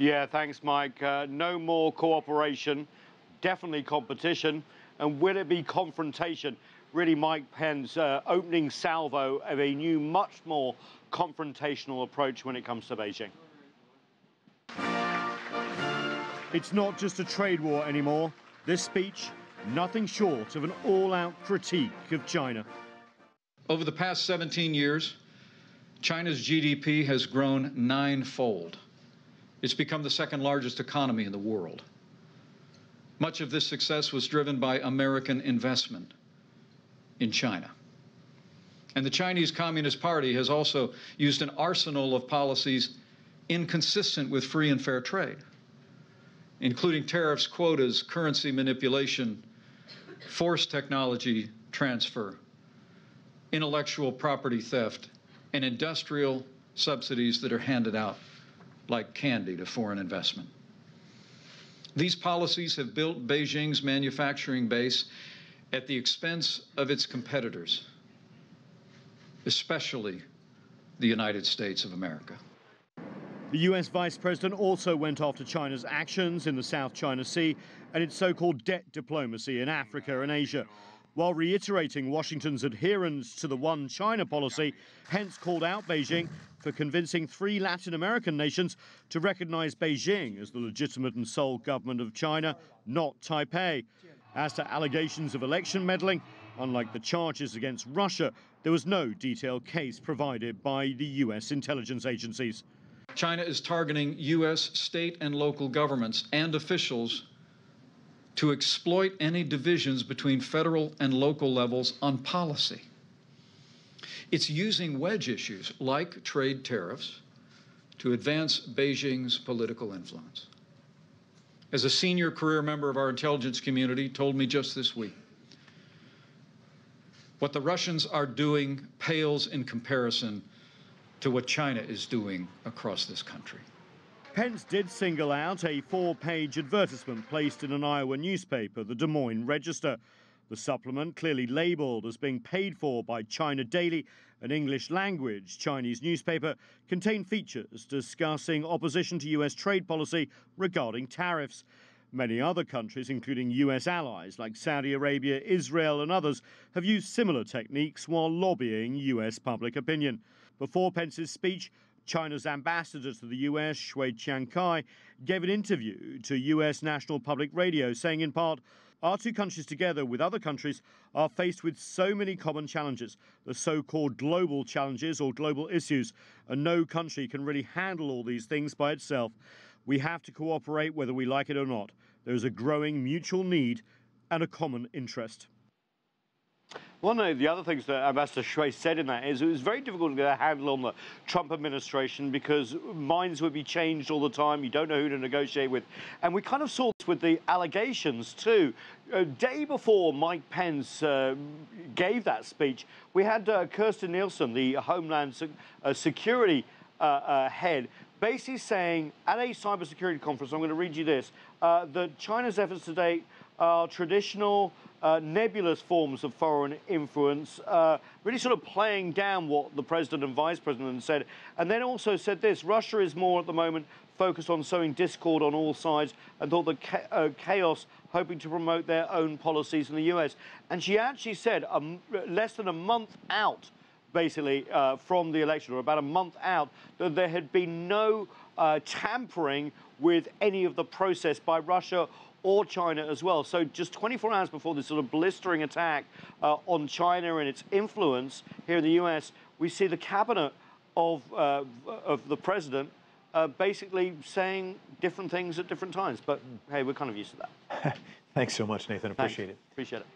Yeah, thanks, Mike. No more cooperation, definitely competition. And will it be confrontation? Really, Mike Pence opening salvo of a new, much more confrontational approach when it comes to Beijing. It's not just a trade war anymore. This speech, nothing short of an all-out critique of China. Over the past 17 years, China's GDP has grown ninefold. It's become the second largest economy in the world. Much of this success was driven by American investment in China. And the Chinese Communist Party has also used an arsenal of policies inconsistent with free and fair trade, including tariffs, quotas, currency manipulation, forced technology transfer, intellectual property theft, and industrial subsidies that are handed out like candy to foreign investment. These policies have built Beijing's manufacturing base at the expense of its competitors, especially the United States of America. The US Vice President also went after China's actions in the South China Sea and its so-called debt diplomacy in Africa and Asia. While reiterating Washington's adherence to the One China policy, Pence called out Beijing for convincing 3 Latin American nations to recognize Beijing as the legitimate and sole government of China, not Taipei. As to allegations of election meddling, unlike the charges against Russia, there was no detailed case provided by the US intelligence agencies. China is targeting US state and local governments and officials to exploit any divisions between federal and local levels on policy. It's using wedge issues like trade tariffs to advance Beijing's political influence. As a senior career member of our intelligence community told me just this week, what the Russians are doing pales in comparison to what China is doing across this country. Pence did single out a 4-page advertisement placed in an Iowa newspaper, the Des Moines Register. The supplement, clearly labeled as being paid for by China Daily, an English-language Chinese newspaper, contained features discussing opposition to US trade policy regarding tariffs. Many other countries, including US allies like Saudi Arabia, Israel and others, have used similar techniques while lobbying US public opinion. Before Pence's speech, China's ambassador to the US, Shui Qiankai, gave an interview to US National Public Radio, saying in part, "Our two countries together with other countries are faced with so many common challenges, the so-called global challenges or global issues, and no country can really handle all these things by itself. We have to cooperate whether we like it or not. There is a growing mutual need and a common interest." One of the other things that Ambassador Shui said in that is it was very difficult to get a handle on the Trump administration because minds would be changed all the time. You don't know who to negotiate with. And we kind of saw this with the allegations too. A day before Mike Pence gave that speech, we had Kirstjen Nielsen, the Homeland Security head, basically saying at a cybersecurity conference, I'm going to read you this, that China's efforts to date are traditional, nebulous forms of foreign influence, really sort of playing down what the president and vice president said. And then also said this: Russia is more at the moment focused on sowing discord on all sides and thought that chaos, hoping to promote their own policies in the US. And she actually said less than a month out, basically, from the election, or about a month out, that there had been no tampering with any of the process by Russia or China as well. So just 24 hours before this sort of blistering attack on China and its influence here in the US, we see the cabinet of the president basically saying different things at different times. But hey, we're kind of used to that. Thanks so much, Nathan. Appreciate it. Appreciate it.